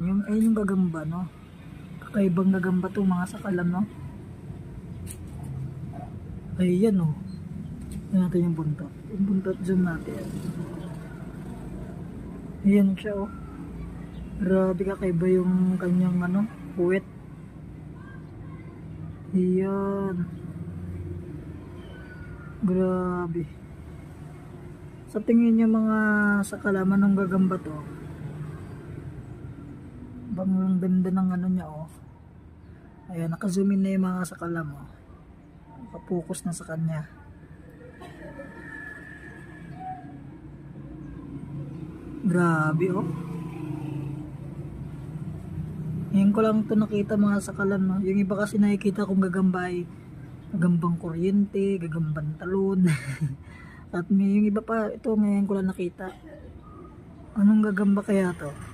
Ayun yung gagamba, no? Kakaibang gagamba to mga sakalam, no? Ayan, no? Tignan natin yung buntot. Yung buntot, zoom natin. Ayan siya, oh. Grabe, kakaiba yung kanyang, puwet. Ayan. Grabe. Sa tingin niyo mga sakalaman ng gagamba to, bang ang ganda ng niya, oh. Ayan, naka-zoom in na yung mga sakalam, oh. Nakapokus na sa kanya. Grabe, oh. Ngayon ko lang ito nakita mga sakalam, no? Yung iba kasi nakikita kong gagamba ay gagambang kuryente, gagambang talon. At may yung iba pa, ito ngayon ko lang nakita. Anong gagamba kaya to?